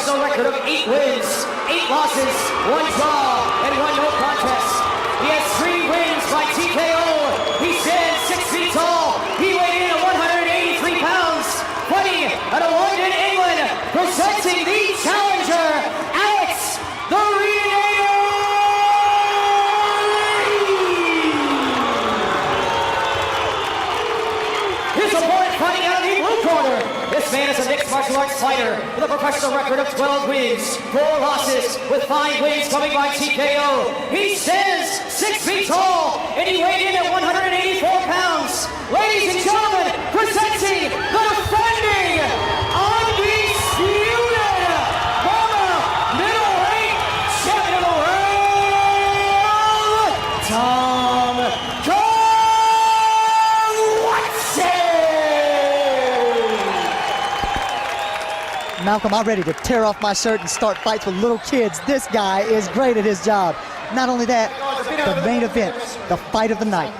personal record of 8 wins, 8 losses, 1 draw, and 1 no contest. He has 3 wins by TKO. He stands 6 feet tall. He weighed in at 183 pounds. Fighting out of London, England, presenting the challenger, Alex the Reanimator. His opponent fighting out of the blue corner. This man is a mixed martial arts fighter with a professional record of 12 wins, 4 losses, with 5 wins coming by TKO. He stands 6 feet tall, and he weighed in at 184 pounds. Ladies and gentlemen, presenting the defending, undisputed, former middleweight champion of the world, Tom Watson! Malcolm, I'm ready to tear off my shirt and start fights with little kids. This guy is great at his job. Not only that, the main event, the fight of the night.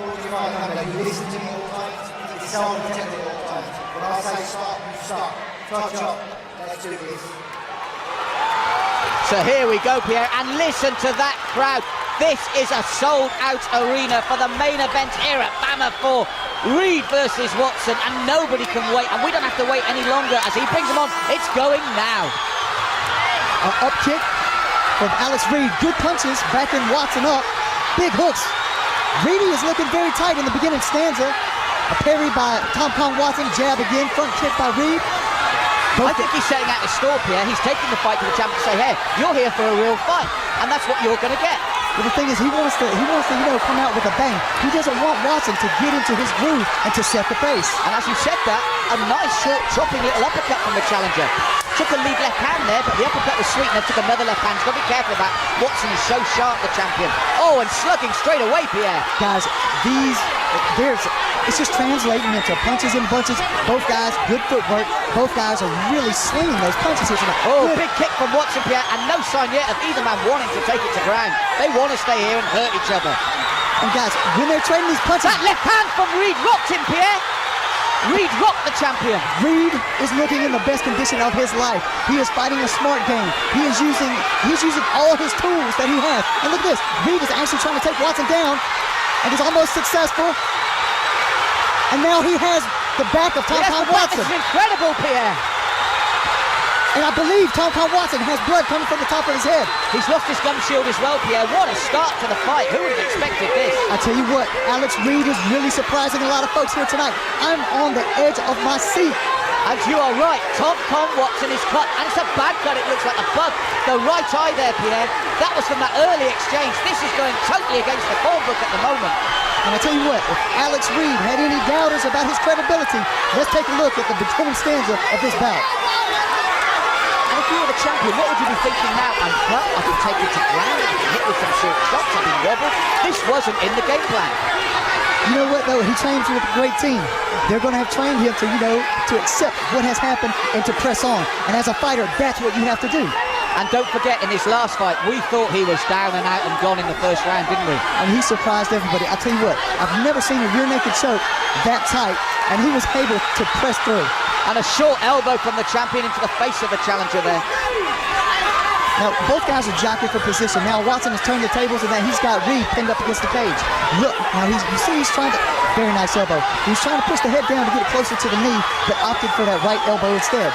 So here we go, Pierre, and listen to that crowd. This is a sold-out arena for the main event here at BAMMA 4. Reed versus Watson, and nobody can wait, and we don't have to wait any longer as he brings them on. It's going now. An up kick from Alex Reed. Good punches, backing Watson up. Big hooks. Reedy is looking very tight in the beginning stanza. A parry by Tom Watson, jab again, front kick by Reed. I think he's setting out his stall, Pierre. He's taking the fight to the champ to say, hey, you're here for a real fight, and that's what you're going to get. But the thing is, he wants to, come out with a bang. He doesn't want Watson to get into his groove and to set the pace. And as you said that, a nice short chopping little uppercut from the challenger. Took a lead left hand there, but the uppercut was sweet, and then took another left hand. He's got to be careful of that. Watson is so sharp, the champion. Oh, and slugging straight away, Pierre. Guys, it's just translating into punches and bunches. Both guys, good footwork. Both guys are really slinging those punches here tonight. Oh, big kick from Watson, Pierre, and no sign yet of either man wanting to take it to ground. They want to stay here and hurt each other. And guys, when they're trading these punches... That left hand from Reed rocked him, Pierre. Reed rocked the champion. Reed is looking in the best condition of his life. He is fighting a smart game. He's using all his tools that he has. And look at this. Reed is actually trying to take Watson down, and he's almost successful. And now he has the back of Tom Watson. This is incredible, Pierre. And I believe Tom Watson has blood coming from the top of his head. He's lost his gum shield as well, Pierre. What a start to the fight. Who would have expected this? I tell you what, Alex Reed is really surprising a lot of folks here tonight. I'm on the edge of my seat. And you are right. Tom Watson is cut, and it's a bad cut. It looks like a bug. The right eye there, Pierre. That was from that early exchange. This is going totally against the form book at the moment. And I tell you what, if Alex Reed had any doubters about his credibility, let's take a look at the beginning stanza of this bout. And if you were the champion, what would you be thinking now? I'm cut, I can take it to ground, I can hit with some short shots, I've been wobbled. This wasn't in the game plan. You know what though, he trains with a great team. They're going to have trained him to accept what has happened and to press on. And as a fighter, that's what you have to do. And don't forget, in this last fight, we thought he was down and out and gone in the first round, didn't we? And he surprised everybody. I'll tell you what, I've never seen a rear naked choke that tight, and he was able to press through. And a short elbow from the champion into the face of the challenger there. Now, both guys are jockeying for position. Now, Watson has turned the tables, and then he's got Reed pinned up against the cage. Look, now you see he's trying to, very nice elbow. He's trying to push the head down to get it closer to the knee, but opted for that right elbow instead.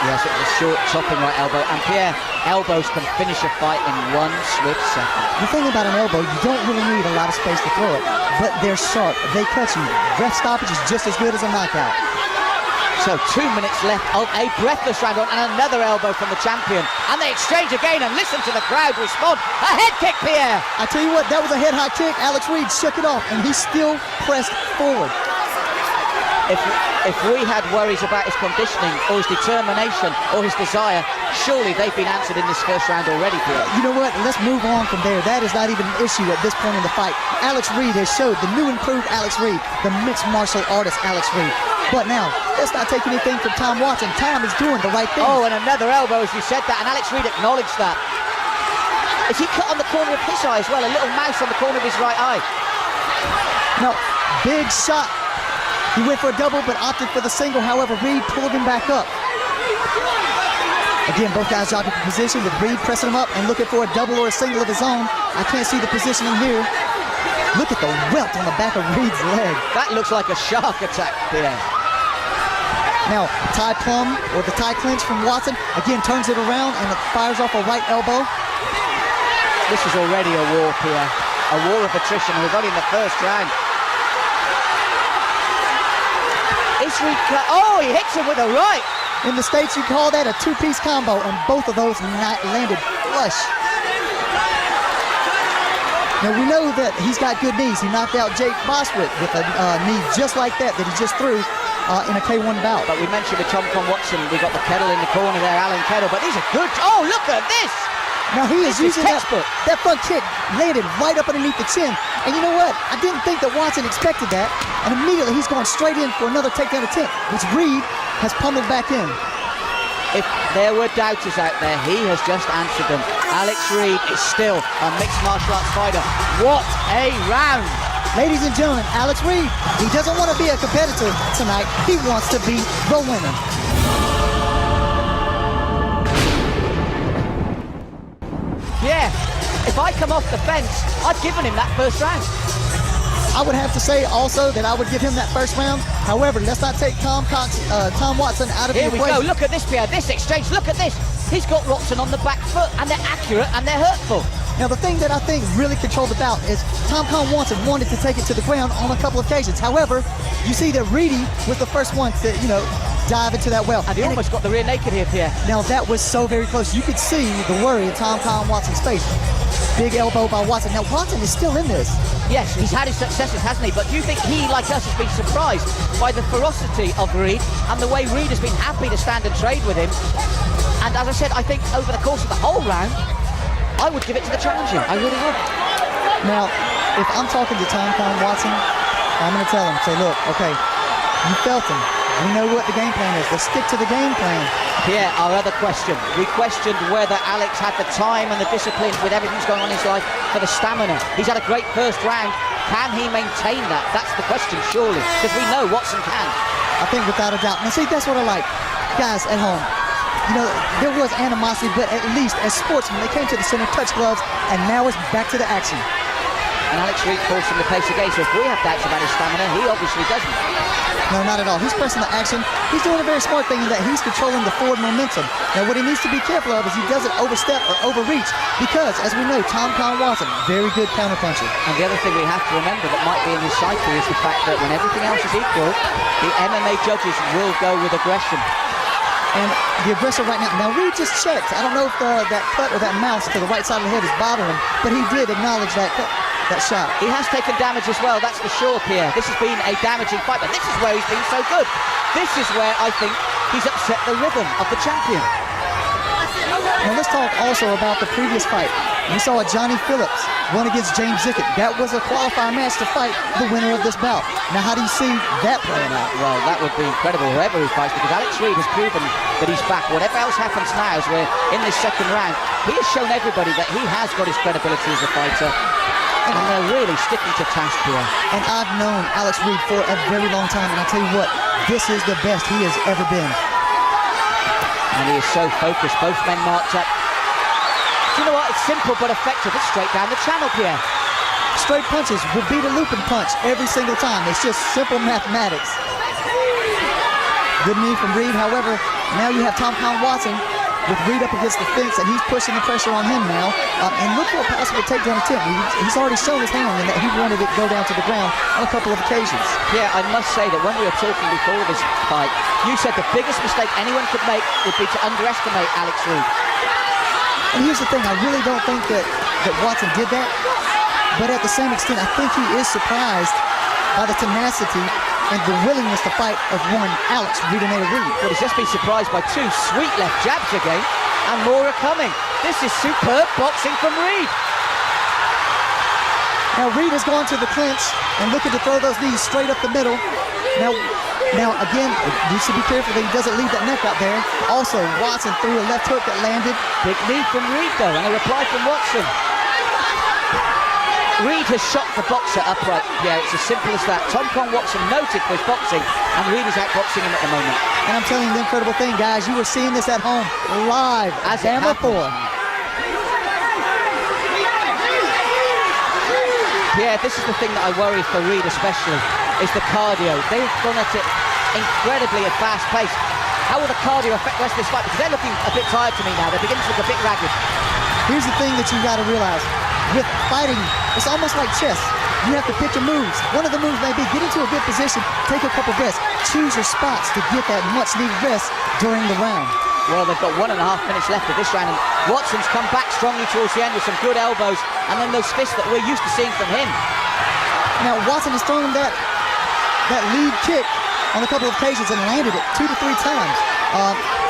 Yes, it was a short, chopping right elbow. And Pierre, elbows can finish a fight in 1 swift second. The thing about an elbow, you don't really need a lot of space to throw it, but they're sharp. They cut you. Ref stoppage is just as good as a knockout. So 2 minutes left of a breathless round on, and another elbow from the champion. And they exchange again, and listen to the crowd respond. A head kick, Pierre! I tell you what, that was a head high kick. Alex Reed shook it off, and he still pressed forward. If we had worries about his conditioning or his determination or his desire, surely they've been answered in this first round already, Pierre. You know what? Let's move on from there. That is not even an issue at this point in the fight. Alex Reed has showed the new improved Alex Reed, the mixed martial artist Alex Reed. But now, let's not take anything from Tom Watson. Tom is doing the right thing. Oh, and another elbow as you said that, and Alex Reed acknowledged that. Is he cut on the corner of his eye as well? A little mouse on the corner of his right eye. No, big shot. He went for a double, but opted for the single. However, Reed pulled him back up. Again, both guys jockeying for position with Reed pressing him up and looking for a double or a single of his own. I can't see the positioning here. Look at the welt on the back of Reed's leg. That looks like a shark attack, Pierre. Now, Ty Plum, or the Ty clinch from Watson, again turns it around and it fires off a right elbow. This is already a war, Pierre. A war of attrition. We've got in the first round. Oh, he hits him with a right. In the States, you call that a two-piece combo, and both of those landed flush. Now, we know that he's got good knees. He knocked out Jake Bostwick with a knee just like that he just threw in a K1 bout. But we mentioned with Tom Watson, we got the Kettle in the corner there, Alan Kettle, but these are good. Oh, look at this. Now he is using that front kick, landed right up underneath the chin. And you know what? I didn't think that Watson expected that. And immediately he's going straight in for another takedown attempt, which Reed has pummeled back in. If there were doubters out there, he has just answered them. Alex Reed is still a mixed martial arts fighter. What a round! Ladies and gentlemen, Alex Reed, he doesn't want to be a competitor tonight. He wants to be the winner. Yeah, if I come off the fence, I've given him that first round. I would have to say also that I would give him that first round. However, let's not take Tom Watson out of the equation. Here we go. Look at this, Pierre. This exchange. Look at this. He's got Watson on the back foot, and they're accurate and they're hurtful. Now, the thing that I think really controlled the bout is Tom Watson wanted to take it to the ground on a couple of occasions. However, you see that Reedy was the first one to, dive into that well. And he almost got the rear naked here, Pierre. Now, that was so very close. You could see the worry in Tom Watson's face. Big elbow by Watson. Now, Watson is still in this. Yes, he's had his successes, hasn't he? But do you think he, like us, has been surprised by the ferocity of Reed and the way Reed has been happy to stand and trade with him? And as I said, I think over the course of the whole round, I would give it to the challenger. I really would. Now, if I'm talking to Tom Watson, I'm going to tell him, say, look, okay, you felt him. We know what the game plan is. Let's stick to the game plan. Pierre, our other question. We questioned whether Alex had the time and the discipline with everything that's going on in his life for the stamina. He's had a great first round. Can he maintain that? That's the question, surely, because we know Watson can. I think without a doubt. Now, see, that's what I like. Guys at home, there was animosity, but at least as sportsmen, they came to the center, touched gloves, and now it's back to the action. And Alex Reed forcing the pace again, so if we have doubts about his stamina, he obviously doesn't. No, not at all. He's pressing the action. He's doing a very smart thing in that he's controlling the forward momentum. Now, what he needs to be careful of is he doesn't overstep or overreach because, as we know, Tom Watson, very good counterpuncher. And the other thing we have to remember that might be in his psyche is the fact that when everything else is equal, the MMA judges will go with aggression. And the aggressor right now Reed just checked. I don't know if that cut or that mouse to the right side of the head is bothering him, but he did acknowledge that shot. He has taken damage as well, that's for sure, Pierre. This has been a damaging fight, but this is where he's been so good. This is where I think he's upset the rhythm of the champion. Now let's talk also about the previous fight. We saw a Johnny Phillips run against James Zickett. That was a qualifier match to fight the winner of this bout. Now how do you see that playing out? Well, that would be incredible, whoever he fights, because Alex Reed has proven that he's back. Whatever else happens now as we're in this second round, he has shown everybody that he has got his credibility as a fighter. And they're really sticking to task here. And I've known Alex Reed for a very long time, and I tell you what, this is the best he has ever been. And he is so focused, both men marked up. Do you know what? It's simple but effective. It's straight down the channel, Pierre. Straight punches will beat a looping punch every single time. It's just simple mathematics. Good knee from Reed. However, now you have Tom Watson with Reed up against the fence, and he's pushing the pressure on him now. And look for a possible takedown attempt. He's already shown his hand in that he wanted it to go down to the ground on a couple of occasions. Yeah, I must say that when we were talking before this fight, you said the biggest mistake anyone could make would be to underestimate Alex Reed. And here's the thing, I really don't think that Watson did that. But at the same extent, I think he is surprised by the tenacity and the willingness to fight of one Alex Reed. Well, he's just been surprised by two sweet left jabs again, and more are coming. This is superb boxing from Reed. Now Reed has gone to the clinch and looking to throw those knees straight up the middle. Now again, he should be careful that he doesn't leave that neck out there. Also, Watson threw a left hook that landed. Big knee from Reed though, and a reply from Watson. Reed has shot the boxer upright. Yeah, it's as simple as that. Tom Kong Watson noted for his boxing, and Reed is outboxing him at the moment. And I'm telling you the incredible thing, guys. You were seeing this at home live As it Bama 4. Yeah, this is the thing that I worry for Reed especially, is the cardio. They've gone at it incredibly at fast pace. How will the cardio affect the rest of this fight? Because they're looking a bit tired to me now. They're beginning to look a bit ragged. Here's the thing that you got to realize. With fighting, it's almost like chess. You have to pick your moves. One of the moves may be get into a good position, take a couple rests, choose your spots to get that much needed rest during the round. Well, they've got 1.5 minutes left of this round, and Watson's come back strongly towards the end with some good elbows, and then those fists that we're used to seeing from him. Now, Watson has thrown that lead kick on a couple of occasions and landed it 2 to 3 times.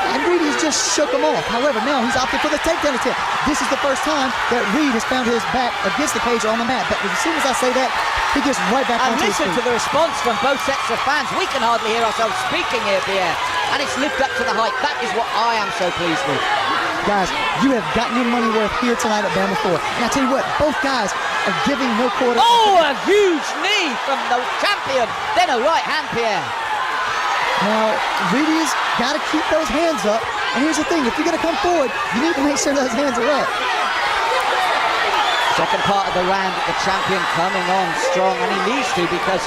And Reed has just shook him off. However, now he's opting for the takedown attempt. This is the first time that Reed has found his back against the cage or on the mat. But as soon as I say that, he gets right back And onto his listen feet. to the response from both sets of fans. We can hardly hear ourselves speaking here, Pierre. And it's lived up to the hype. That is what I am so pleased with. Guys, you have gotten your money worth here tonight at Bama 4. And I tell you what, both guys are giving no quarter. Oh, a huge knee from the champion. Then a right hand, Pierre. Now, Reedy's got to keep those hands up. And here's the thing, if you're going to come forward, you need to make sure those hands are up. Second part of the round, the champion coming on strong, and he needs to because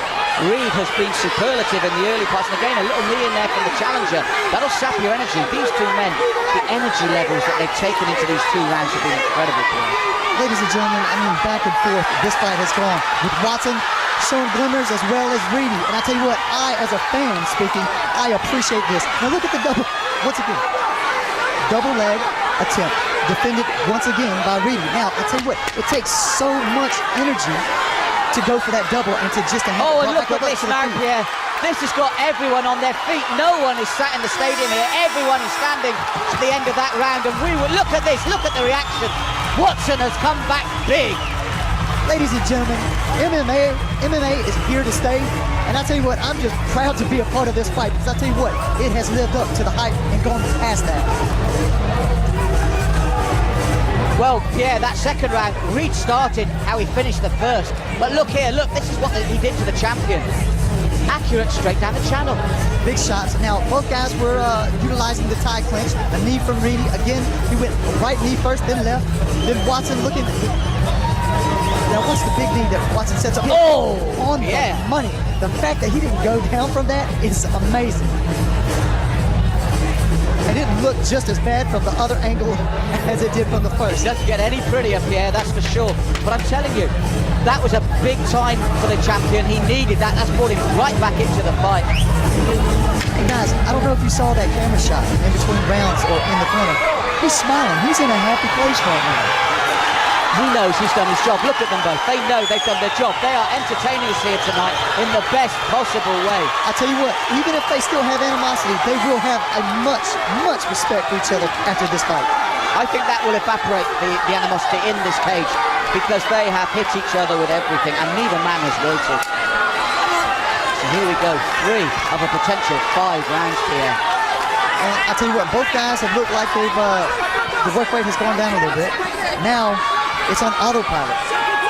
Reed has been superlative in the early parts. And again, a little knee in there from the challenger. That'll sap your energy. These two men, the energy levels that they've taken into these 2 rounds have been incredible for them. Ladies and gentlemen, I mean, back and forth, this fight has gone. With Watson showing glimmers as well as Reedy. And I tell you what, I, as a fan speaking, I appreciate this. Now look at the double, once again, double leg attempt. Defended once again by Reedy. Now, I tell you what, it takes so much energy to go for that double and to just... Oh, and look at this now, Pierre. This has got everyone on their feet. No one is sat in the stadium here. Everyone is standing at the end of that round. And we will look at this. Look at the reaction. Watson has come back big. Ladies and gentlemen, MMA is here to stay. And I tell you what, I'm just proud to be a part of this fight because I tell you what, it has lived up to the hype and gone past that. Well, Pierre, that second round, Reed started how he finished the first. But look here, look, this is what he did to the champion. Accurate straight down the channel. Big shots. Now, both guys were utilizing the tie clinch. A knee from Reedy. Again, he went right knee first, then left. Then Watson looking. Now, what's the big knee that Watson sets up? Oh, on yeah. the money. The fact that he didn't go down from that is amazing. It didn't look just as bad from the other angle as it did from the first. It doesn't get any prettier, Pierre, that's for sure. But I'm telling you, that was a big time for the champion. He needed that. That's brought him right back into the fight. And guys, I don't know if you saw that camera shot in between rounds or in the corner. He's smiling. He's in a happy place right now. He knows he's done his job. Look at them both. They know they've done their job. They are entertaining us here tonight in the best possible way. I tell you what, even if they still have animosity, they will have a much respect for each other after this fight. I think that will evaporate the animosity in this cage because they have hit each other with everything and neither man has wilted. So here we go, 3 of a potential 5 rounds here. And I tell you what, both guys have looked like they've, the work rate has gone down a little bit. Now, it's on autopilot.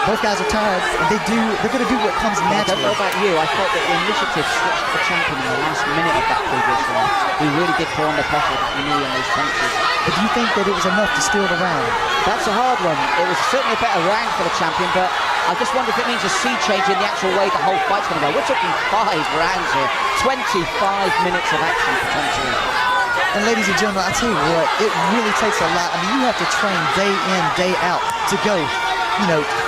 Both guys are tired, and they're going to do what comes I naturally. don't know about you, I thought that the initiative switched to the champion in the last minute of that previous round. He really did put on the pressure that he knew in those punches. But do you think that it was enough to steal the round? That's a hard one. It was certainly a better round for the champion, but I just wonder if it means a sea change in the actual way the whole fight's going to go. We're talking 5 rounds here, 25 minutes of action potentially. And ladies and gentlemen, I tell you what, it really takes a lot. I mean, you have to train day in, day out to go,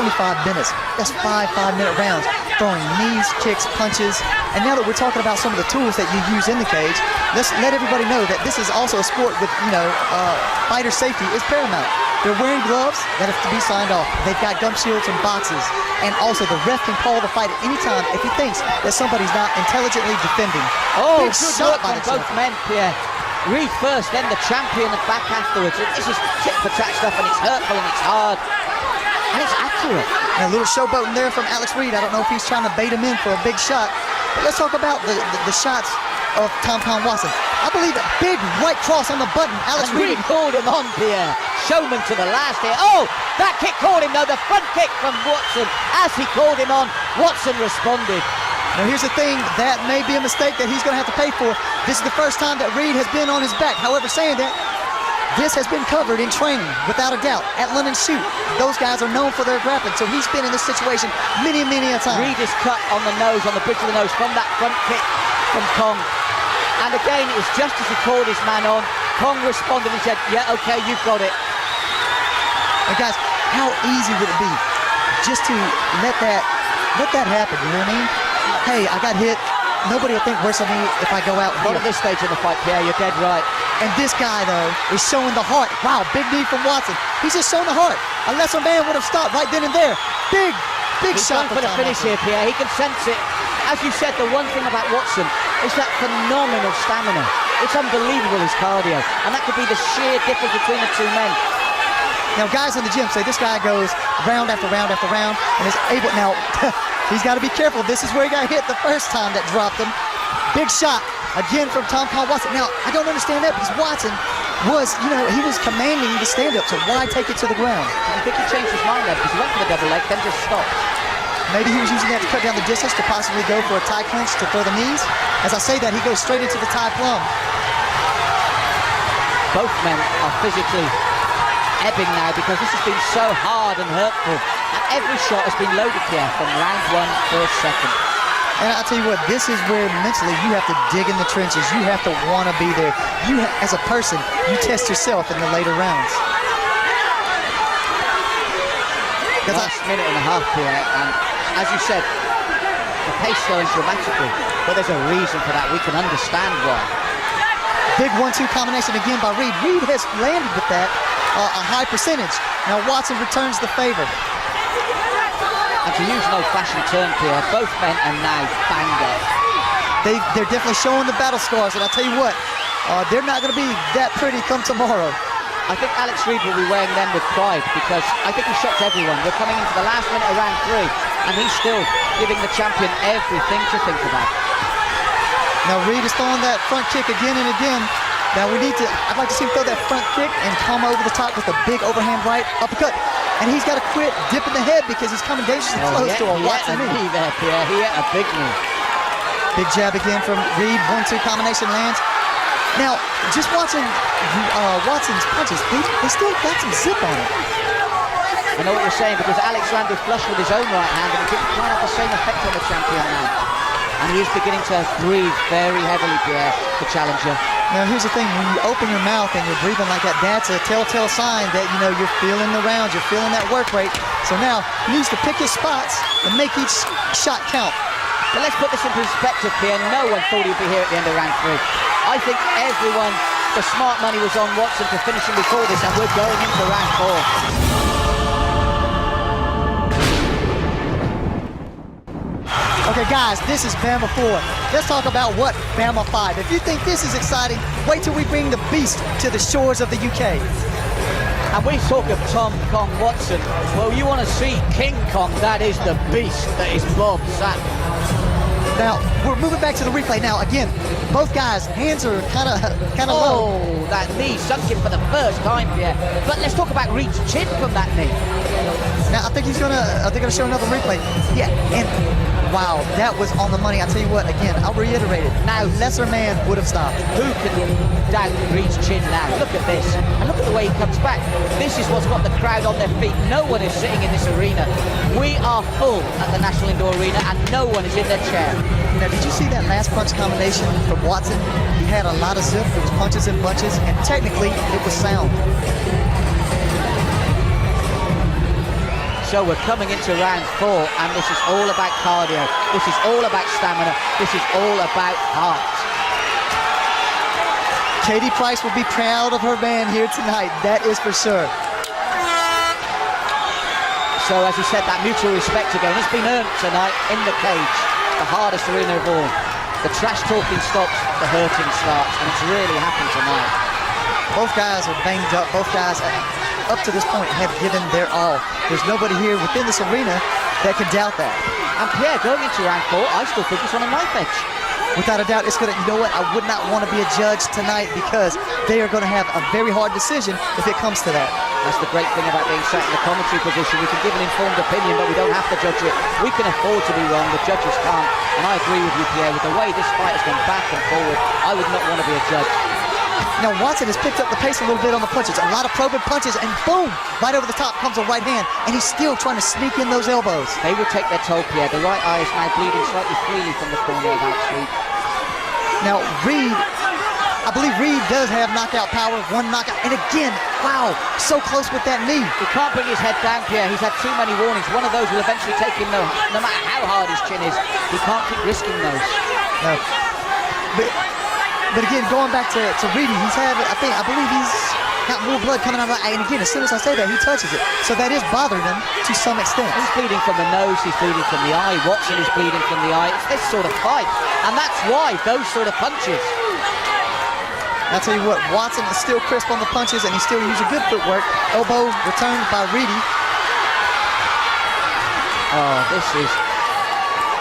25 minutes. That's 5 5-minute rounds, throwing knees, kicks, punches. And now that we're talking about some of the tools that you use in the cage, let's let everybody know that this is also a sport with, fighter safety is paramount. They're wearing gloves that have to be signed off. They've got gum shields and boxes. And also the ref can call the fight at any time if he thinks that somebody's not intelligently defending. Oh, Big good shot work by from the both champion. men, Pierre. Reed first, then the champion back afterwards. This is tit-for-tat stuff, and it's hurtful and it's hard. And it's accurate. And a little showboating there from Alex Reed. I don't know if he's trying to bait him in for a big shot. But let's talk about the shots of Tom Kong Watson. I believe a big right cross on the button. Alex And Reed Reed. called him on, Pierre. Showman to the last here. Oh, that kick called him, though. The front kick from Watson. As he called him on, Watson responded. Now here's the thing, that may be a mistake that he's going to have to pay for. This is the first time that Reed has been on his back. However, saying that, this has been covered in training, without a doubt, at London Shoot. Those guys are known for their grappling, so he's been in this situation many, many a time. Reed is cut on the nose, on the bridge of the nose, from that front kick from Kong. And again, it was just as he called his man on, Kong responded and said, yeah, okay, you've got it. And guys, how easy would it be just to let that happen, you know what I mean? Hey, I got hit. Nobody will think worse of me if I go out Not here. at this stage of the fight, Pierre, you're dead right. And this guy, though, is showing the heart. Wow, big knee from Watson. He's just showing the heart. A lesser man would have stopped right then and there. Big He's shot going for the Tom finish Watson. here, Pierre. He can sense it. As you said, the one thing about Watson is that phenomenal stamina. It's unbelievable, his cardio. And that could be the sheer difference between the two men. Now, guys in the gym say this guy goes round after round after round and is able. Now, he's got to be careful. This is where he got hit the first time that dropped him. Big shot again from Tom Kong Watson. Now, I don't understand that because Watson was, he was commanding the stand-up, so why take it to the ground? I think he changed his mind there because he went for the double leg, then just stopped. Maybe he was using that to cut down the distance to possibly go for a tie clinch to throw the knees. As I say that, he goes straight into the tie plum. Both men are physically ebbing now because this has been so hard and hurtful. And every shot has been loaded here from round one, first, second. And I'll tell you what, this is where mentally you have to dig in the trenches. You have to want to be there. As a person, you test yourself in the later rounds. Last minute and a half here, and as you said, the pace going dramatically, but there's a reason for that. We can understand why. Big 1-2 combination again by Reed. Reed has landed with that a high percentage. Now Watson returns the favor. And to use an old-fashioned term, Pierre, both men are now banged up. They're definitely showing the battle scars, and I'll tell you what, they're not going to be that pretty come tomorrow. I think Alex Reed will be wearing them with pride because I think he shocked everyone. We're coming into the last minute of round 3 and he's still giving the champion everything to think about. Now Reed is throwing that front kick again and again. Now I'd like to see him throw that front kick and come over the top with a big overhand right uppercut. And he's got to quit dipping the head because he's coming dangerously close to a Watson knee. He there, Pierre. He hit a big knee. Big jab again from Reed. 1-2 combination lands. Now, just watching Watson's punches, they still got some zip on it. I know what you're saying because Alex landed flush with his own right hand and it didn't quite have the same effect on the champion now. And he is beginning to breathe very heavily, Pierre, the challenger. Now, here's the thing. When you open your mouth and you're breathing like that, that's a telltale sign that, you're feeling the rounds, you're feeling that work rate. So now, he needs to pick his spots and make each shot count. But let's put this in perspective, Pierre. No one thought he'd be here at the end of round 3. I think everyone, the smart money was on Watson to finish him before this, and we're going into round 4. Okay, guys, this is Bama 4. Let's talk about what Bama 5. If you think this is exciting, wait till we bring the beast to the shores of the UK. And we talk of Tom Kong Watson. Well, you want to see King Kong, that is the beast that is Bob Sapp. Now, we're moving back to the replay. Now, again, both guys' hands are kind of low. Oh, that knee sunk him for the first time, Pierre. But let's talk about Reed's chin from that knee. Now, I think they're gonna show another replay. Yeah, and wow, that was on the money. I'll tell you what, again, I'll reiterate it. Now, lesser man would have stopped. Who can doubt Reed's chin now? Look at this. And look at the way he comes back. This is what's got the crowd on their feet. No one is sitting in this arena. We are full at the National Indoor Arena and no one is in their chair. Now, did you see that last punch combination from Watson? He had a lot of zip. It was punches and bunches, and technically, it was sound. So we're coming into round 4, and this is all about cardio. This is all about stamina. This is all about heart. Katie Price will be proud of her man here tonight. That is for sure. So as you said, that mutual respect again has been earned tonight in the cage. The hardest arena of all. The trash talking stops, the hurting starts, and it's really happened tonight. Both guys are banged up. Both guys, up to this point, have given their all. There's nobody here within this arena that can doubt that. And Pierre, going into round 4, I still think it's on a knife edge. Without a doubt, it's gonna. You know what? I would not want to be a judge tonight because they are going to have a very hard decision if it comes to that. That's the great thing about being sat in the commentary position. We can give an informed opinion, but we don't have to judge it. We can afford to be wrong. The judges can't. And I agree with you, Pierre. With the way this fight has gone back and forward, I would not want to be a judge. Now, Watson has picked up the pace a little bit on the punches. A lot of probing punches, and boom, right over the top comes a right hand, and he's still trying to sneak in those elbows. They will take their toll, Pierre. The right eye is now bleeding slightly freely from the corner of Alex Reed. Now, Reed, I believe Reed does have knockout power, one knockout, and again, wow, so close with that knee. He can't bring his head down, Pierre. He's had too many warnings. One of those will eventually take him, no matter how hard his chin is. He can't keep risking those. No. But again, going back to Reedy, I believe he's got more blood coming out of the eye. And again, as soon as I say that, he touches it. So that is bothering him to some extent. He's bleeding from the nose, he's bleeding from the eye. Watson is bleeding from the eye. It's this sort of fight. And that's why those sort of punches. I'll tell you what, Watson is still crisp on the punches, and he's still using good footwork. Elbow returned by Reedy. Oh, this is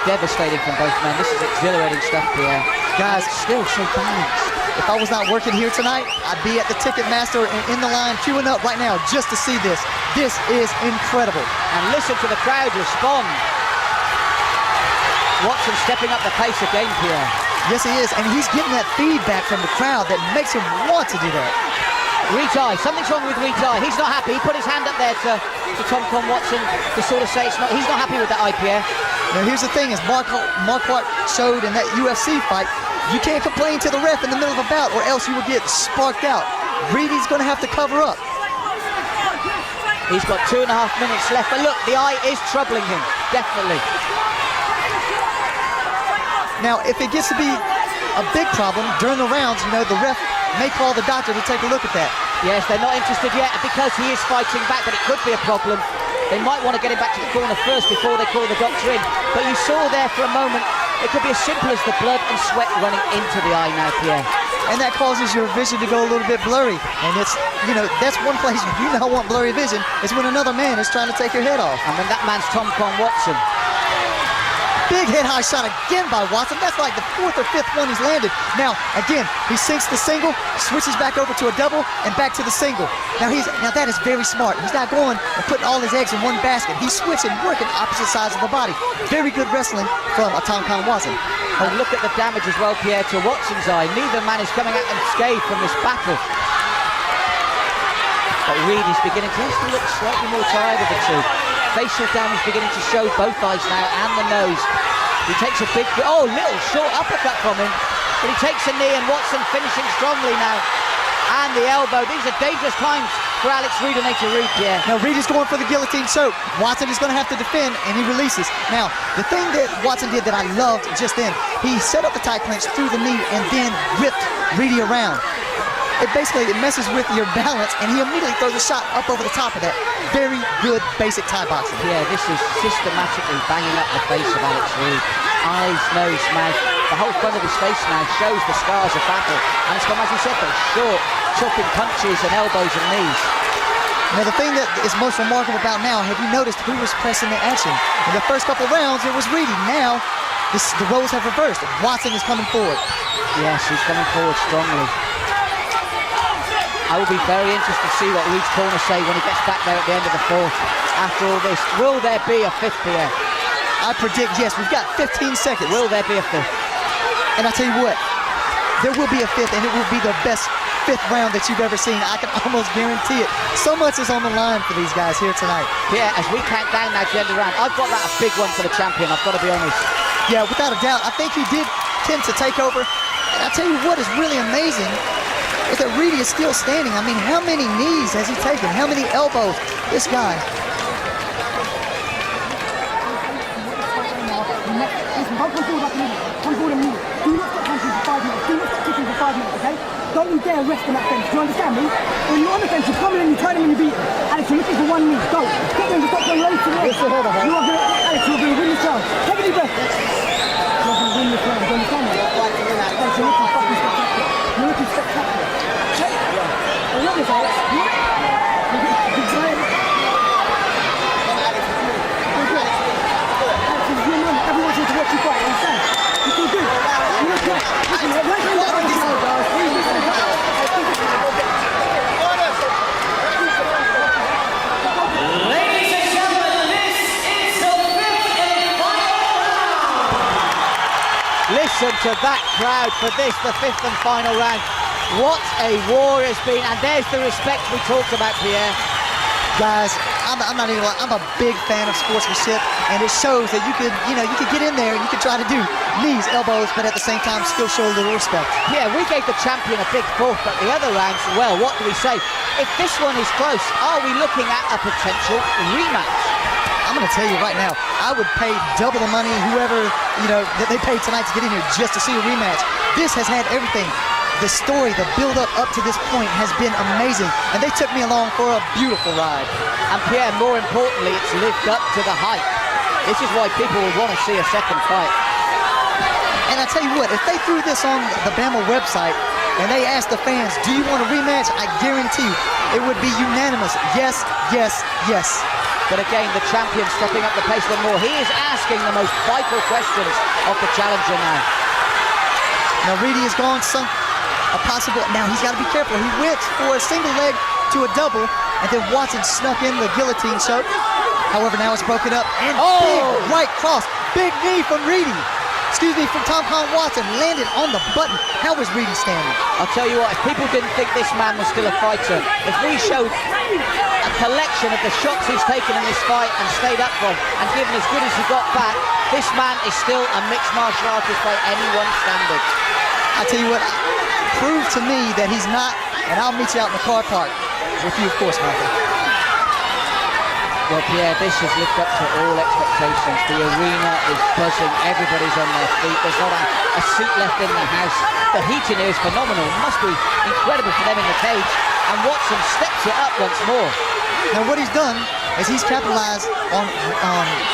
devastating from both men. This is exhilarating stuff, Pierre. Guys, it's still so balanced. If I was not working here tonight, I'd be at the Ticketmaster and in the line queuing up right now just to see this. This is incredible. And listen to the crowd respond. Watson stepping up the pace again, Pierre. Yes, he is, and he's getting that feedback from the crowd that makes him want to do that. Reed's eye, something's wrong with Reed's eye. He's not happy. He put his hand up there to Tom Con Watson to sort of say he's not happy with that eye, Pierre. Now here's the thing, as Marquardt showed in that UFC fight, you can't complain to the ref in the middle of a bout or else you will get sparked out. Reedy's going to have to cover up. He's got 2.5 minutes left, but look, the eye is troubling him, definitely. Now, if it gets to be a big problem during the rounds, you know, the ref may call the doctor to take a look at that. Yes, they're not interested yet because he is fighting back, but it could be a problem. They might want to get him back to the corner first before they call the doctor in. But you saw there for a moment, it could be as simple as the blood and sweat running into the eye now, Pierre. And that causes your vision to go a little bit blurry. And it's, you know, that's one place you don't want blurry vision, is when another man is trying to take your head off. And when that man's Tom Con Watson. Big head high shot again by Watson. That's like the 4th or 5th one he's landed. Now, again, he sinks the single, switches back over to a double, and back to the single. Now that is very smart. He's not going and putting all his eggs in one basket. He's switching, working opposite sides of the body. Very good wrestling from Tom Con Watson. And look at the damage as well, Pierre, to Watson's eye. Neither man is coming out unscathed from this battle. But Reed is beginning to look slightly more tired of the two. Facial damage beginning to show both eyes now and the nose. He takes a big, little short uppercut from him. But he takes a knee and Watson finishing strongly now. And the elbow. These are dangerous times for Alex Reed and Nate Reed, Pierre. Now Reed is going for the guillotine choke. Watson is going to have to defend, and he releases. Now, the thing that Watson did that I loved just then, he set up the tie clinch through the knee and then ripped Reedy around. It messes with your balance, and he immediately throws a shot up over the top of that. Very good basic Thai boxing. Yeah, this is systematically banging up the face of Alex Reed. Eyes, nose, mouth. The whole front of his face now shows the scars of battle. And it's come, as you said, those short, chopping punches and elbows and knees. Now, the thing that is most remarkable about now, have you noticed who was pressing the action? In the first couple rounds, it was Reedy. Now, the roles have reversed. Watson is coming forward. Yes, he's coming forward strongly. I will be very interested to see what Reed's corner say when he gets back there at the end of the 4th. After all this, will there be a 5th, Pierre? I predict yes. We've got 15 seconds. Will there be a 5th? And I tell you what, there will be a 5th, and it will be the best 5th round that you've ever seen. I can almost guarantee it. So much is on the line for these guys here tonight. Pierre, as we count down now to the end of the round, I've got that a big one for the champion, I've got to be honest. Yeah, without a doubt. I think he did tend to take over. And I tell you what is really amazing is that Reedy is still standing. I mean, how many knees has he taken? How many elbows? This guy. Don't you dare rest on that fence, do you understand me? When you're on the fence, you come in and you turn him and you beat him. Alex, you're looking for one knee, go. Get them to stop going low to the way. Alex, you're going to win this round. Take a deep breath. You're going to win this round, do you understand me? Alex, you're looking fucking spectacular. You're looking spectacular. Hey, look at this, Alex. You're trying. Alex, you're your man. Everyone's here to watch you fight, understand? You feel good. You look good. listen to that crowd for this, the 5th and final round. What a war it's been, and there's the respect we talked about, Pierre. Guys, I'm not even lying. I'm a big fan of sportsmanship, and it shows that you could get in there and you could try to do knees, elbows, but at the same time still show a little respect. Yeah, we gave the champion a big fourth, but the other rounds, well, what do we say? If this one is close, are we looking at a potential rematch? I'm going to tell you right now, I would pay double the money, whoever, that they paid tonight to get in here just to see a rematch. This has had everything. The story, the build-up up to this point has been amazing, and they took me along for a beautiful ride. And Pierre, more importantly, it's lived up to the hype. This is why people will want to see a second fight. And I tell you what, if they threw this on the Bama website and they asked the fans, do you want a rematch? I guarantee you, it would be unanimous. Yes, yes, yes. But again, the champion stepping up the pace a little more. He is asking the most vital questions of the challenger now. Now Reedy has gone some a possible. Now he's got to be careful. He went for a single leg to a double, and then Watson snuck in the guillotine choke. However, now it's broken up, and big right cross, big knee from Reedy. Excuse me, from Tom Watson, landed on the button. How was Reedy standing? I'll tell you what, if people didn't think this man was still a fighter, if we showed a collection of the shots he's taken in this fight and stayed up for him and given as good as he got back, this man is still a mixed martial artist by anyone's standard. I tell you what, prove to me that he's not, and I'll meet you out in the car park with you, of course, Michael. Well, Pierre, this has lived up to all expectations. The arena is buzzing. Everybody's on their feet. There's not a seat left in the house. The heat in here is phenomenal. It must be incredible for them in the cage. And Watson steps it up once more. Now, what he's done is he's capitalized on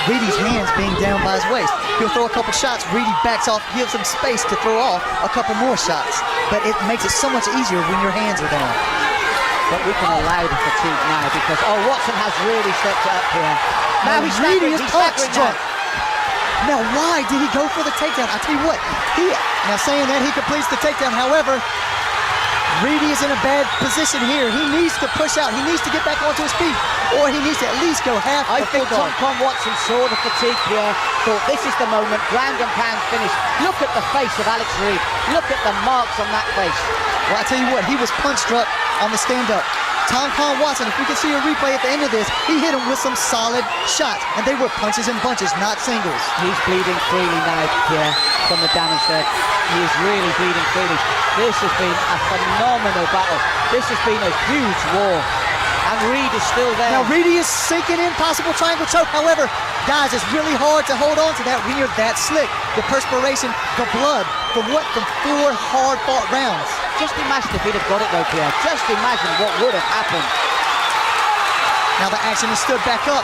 Reedy's hands being down by his waist. He'll throw a couple shots. Reedy backs off, gives him space to throw off a couple more shots. But it makes it so much easier when your hands are down. But we can allow the fatigue now because, Watson has really stepped it up here. Now he's staggering now. Now, why did he go for the takedown? I tell you what, now saying that he completes the takedown, however, Reedy is in a bad position here. He needs to push out. He needs to get back onto his feet, or he needs to at least go half I the full think Tom Watson saw the fatigue here, thought this is the moment, ground and pound finish. Look at the face of Alex Reed. Look at the marks on that face. Well, I tell you what, he was punch struck on the stand-up. Tom Watson, if we can see a replay at the end of this, he hit him with some solid shots, and they were punches and bunches, not singles. He's bleeding freely now, Pierre, from the damage there. He is really bleeding freely. This has been a phenomenal battle. This has been a huge war. And Reed is still there. Now Reedy is sinking in, possible triangle choke. However, guys, it's really hard to hold on to that when you're that slick. The perspiration, the blood, from 4 hard-fought rounds. Just imagine if he'd have got it though, Pierre. Just imagine what would have happened. Now the action is stood back up.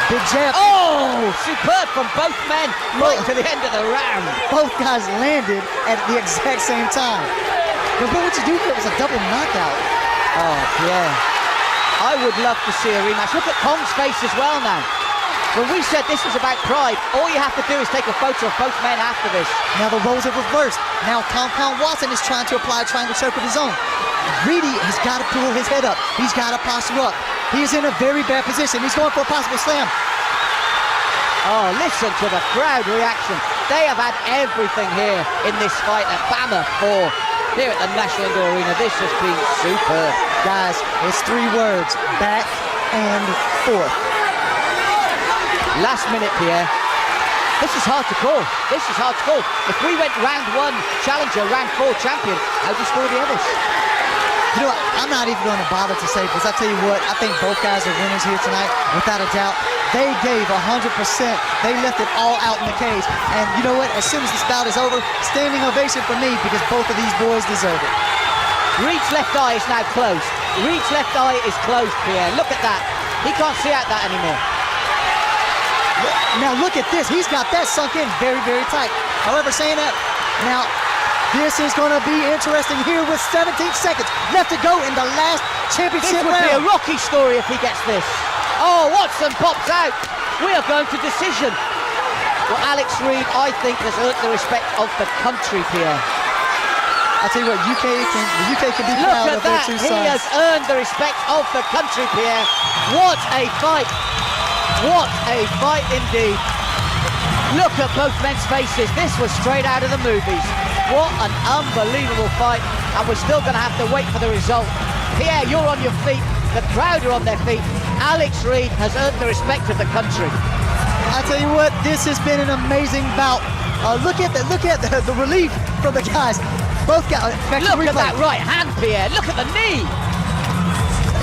Big jab. Oh, superb from both men right to the end of the round. Both guys landed at the exact same time. But what would you do if it was a double knockout? Oh, Pierre. I would love to see a rematch. Look at Kong's face as well now. When we said this was about pride, all you have to do is take a photo of both men after this. Now the roles are reversed. Now Compound Watson is trying to apply a triangle choke of his own. Reedy has got to pull his head up. He's got to posture up. He is in a very bad position. He's going for a possible slam. Oh, listen to the crowd reaction. They have had everything here in this fight at Bama 4 here at the National Indoor Arena. This has been superb. Guys, it's 3 words, back and forth. Last minute, Pierre. This is hard to call. This is hard to call. If we went round 1 challenger, round 4 champion, how do you score the others? You know what, I'm not even going to bother to say, because I tell you what, I think both guys are winners here tonight, without a doubt. They gave 100%. They left it all out in the cage. And you know what, as soon as this bout is over, standing ovation for me, because both of these boys deserve it. Reed's left eye is now closed. Reed's left eye is closed, Pierre. Look at that. He can't see out that anymore. Now look at this. He's got that sunk in very, very tight. However, saying that, now this is going to be interesting here with 17 seconds left to go in the last championship round. This would be a Rocky story if he gets this. Oh, Watson pops out. We are going to decision. Well, Alex Reed, I think, has earned the respect of the country, Pierre. I tell you what, the UK can be proud of their two sons. He has earned the respect of the country, Pierre. What a fight. What a fight indeed. Look at both men's faces. This was straight out of the movies. What an unbelievable fight. And we're still going to have to wait for the result. Pierre, you're on your feet. The crowd are on their feet. Alex Reed has earned the respect of the country. I tell you what, this has been an amazing bout. Look at the relief from the guys. Both guys. Look at that right hand, Pierre. Look at the knee.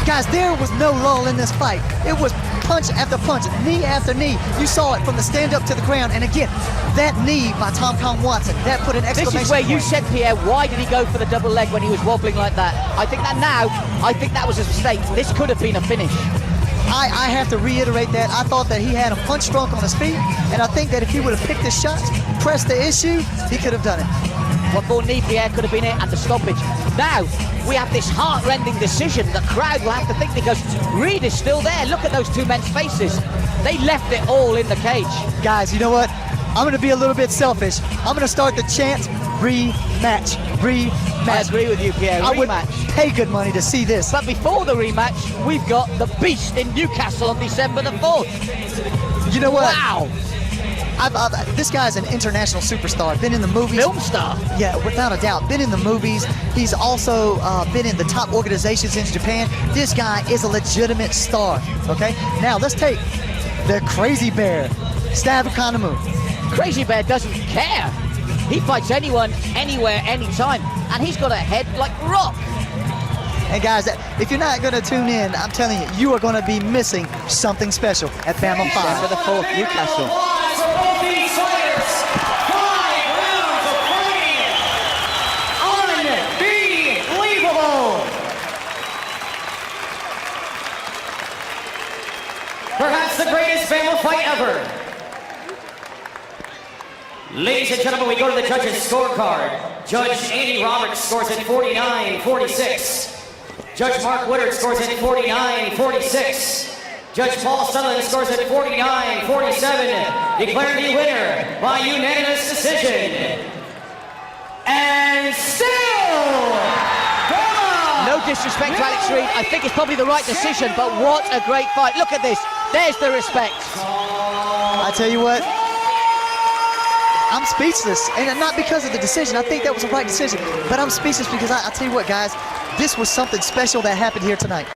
Guys, there was no lull in this fight. It was punch after punch, knee after knee. You saw it from the stand up to the ground. And again, that knee by Tom Kong Watson, that put an exclamation This is where you point. said, Pierre, why did he go for the double leg when he was wobbling like that? I think that was a mistake. This could have been a finish. I have to reiterate that. I thought that he had a punch drunk on his feet, and I think that if he would have picked his shots, pressed the issue, he could have done it. One more knee, Pierre, could have been it, and the stoppage. Now, we have this heart-rending decision. The crowd will have to think, because Reed is still there. Look at those two men's faces. They left it all in the cage. Guys, you know what? I'm going to be a little bit selfish. I'm going to start the chant, rematch, rematch. I agree with you, Pierre, I would rematch. pay good money to see this. But before the rematch, we've got the Beast in Newcastle on December the 4th. You know what? Wow. This guy's an international superstar. Been in the movies. Film star. Yeah, without a doubt. Been in the movies. He's also been in the top organizations in Japan. This guy is a legitimate star. Okay? Now, let's take the Crazy Bear, Stav Economou. Crazy Bear doesn't care. He fights anyone, anywhere, anytime. And he's got a head like rock. And guys, if you're not going to tune in, I'm telling you, you are going to be missing something special at Bama 5. December the 4th, Newcastle. For both these fighters, 5 rounds of fighting. Unbelievable. Perhaps the greatest Bama fight ever. Ladies and gentlemen, we go to the judges' scorecard. Judge Andy Roberts scores at 49-46. Judge Mark Woodard scores at 49-46. Judge Paul Sutherland scores at 49-47. Declared the winner by unanimous decision. And still, Bama! No disrespect to Alex Reed. I think it's probably the right decision, but what a great fight. Look at this. There's the respect. I tell you what, I'm speechless, and not because of the decision. I think that was the right decision, but I'm speechless because I tell you what, guys, this was something special that happened here tonight.